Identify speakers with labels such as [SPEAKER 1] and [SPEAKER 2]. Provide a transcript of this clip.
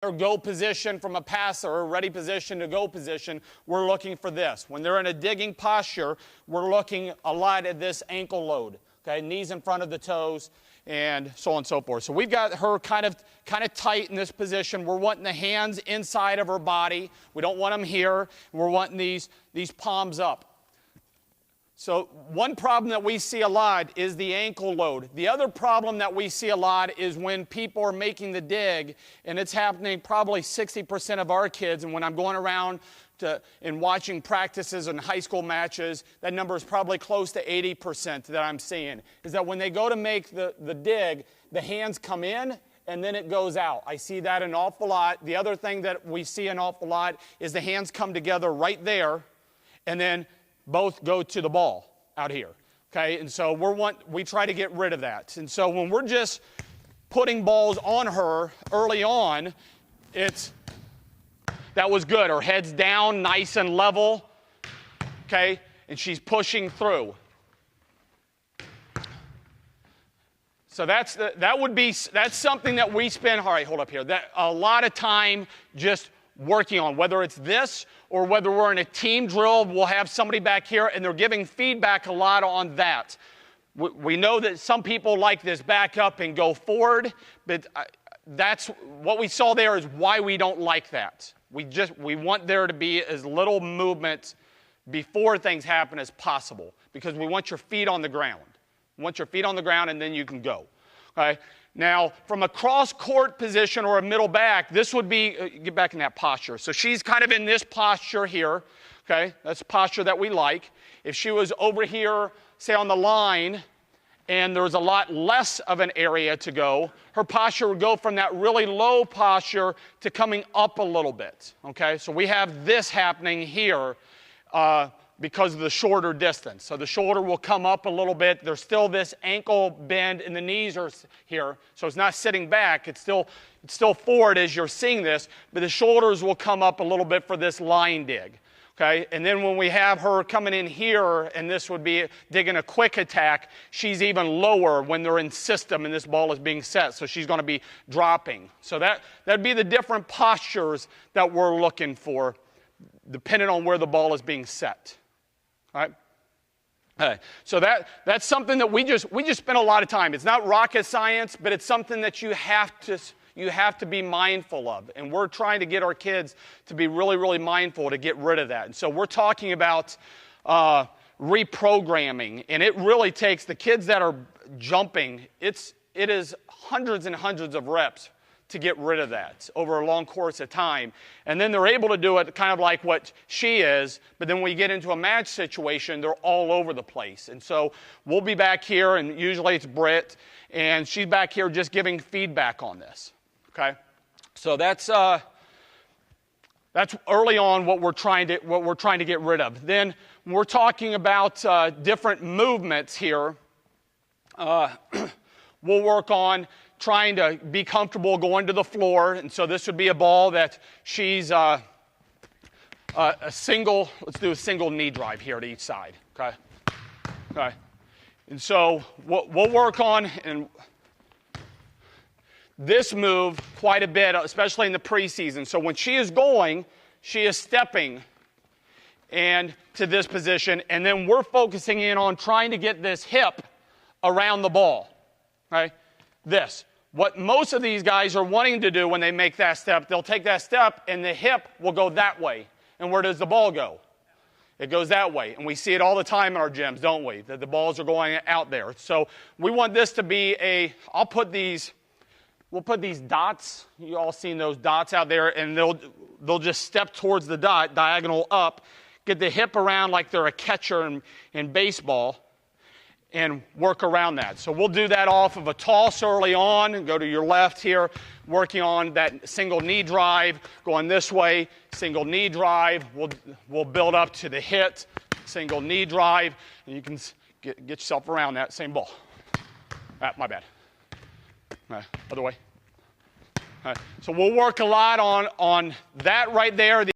[SPEAKER 1] Or go position from a passer, or ready position to go position, we're looking for this. When they're in a digging posture, we're looking a lot at this ankle load. Okay, knees in front of the toes, and so on and so forth. So we've got her kind of tight in this position. We're wanting the hands inside of her body. We don't want them here. We're wanting these palms up. So one problem that we see a lot is the ankle load. The other problem that we see a lot is when people are making the dig, and it's happening probably 60% of our kids, and when I'm going around and watching practices and high school matches, that number is probably close to 80% that I'm seeing, is that when they go to make the dig, the hands come in and then it goes out. I see that an awful lot. The other thing that we see an awful lot is the hands come together right there and then both go to the ball out here, okay? And so we try to get rid of that. And so when we're just putting balls on her early on, that was good. Her head's down, nice and level, okay? And she's pushing through. So that's something that we spend, all right, hold up here, that a lot of time just working on, whether it's this or whether we're in a team drill. We'll have somebody back here and they're giving feedback a lot on that. We know that some people like this back up and go forward, but that's what we saw there is why we don't like that. We want there to be as little movement before things happen as possible, because we want your feet on the ground. We want your feet on the ground and then you can go. Okay? Now, from a cross-court position or a middle back, this would be, get back in that posture. So she's kind of in this posture here, okay? That's the posture that we like. If she was over here, say on the line, and there was a lot less of an area to go, her posture would go from that really low posture to coming up a little bit, okay? So we have this happening here because of the shorter distance. So the shoulder will come up a little bit. There's still this ankle bend and the knees are here. So it's not sitting back. It's still forward as you're seeing this, but the shoulders will come up a little bit for this line dig. Okay? And then when we have her coming in here, and this would be digging a quick attack, she's even lower when they're in system and this ball is being set. So she's going to be dropping. So that'd be the different postures that we're looking for, depending on where the ball is being set. All right? Okay. So that's something that we just spend a lot of time. It's not rocket science, but it's something that you have to be mindful of. And we're trying to get our kids to be really, really mindful to get rid of that. And so we're talking about reprogramming. And it really takes the kids that are jumping, it is hundreds and hundreds of reps to get rid of that over a long course of time. And then they're able to do it kind of like what she is, but then when we get into a match situation, they're all over the place. And so we'll be back here, and usually it's Britt, and she's back here just giving feedback on this. Okay? So that's early on what we're trying to get rid of. Then we're talking about different movements here. We'll work on trying to be comfortable going to the floor. And so this would be a ball that she's a single, let's do a single knee drive here to each side, okay? Okay. And so we'll work on this move quite a bit, especially in the preseason. So when she is going, she is stepping and to this position, and then we're focusing in on trying to get this hip around the ball, right? This. What most of these guys are wanting to do when they make that step, they'll take that step and the hip will go that way. And where does the ball go? It goes that way. And we see it all the time in our gyms, don't we? That the balls are going out there. So we want this to be we'll put these dots. You all seen those dots out there, and they'll just step towards the dot, diagonal up, get the hip around like they're a catcher in baseball, and work around that. So we'll do that off of a toss early on, and go to your left here, working on that single knee drive, going this way, single knee drive. We'll build up to the hit, single knee drive, and you can get yourself around that same ball. My bad. Other way. So we'll work a lot on that right there.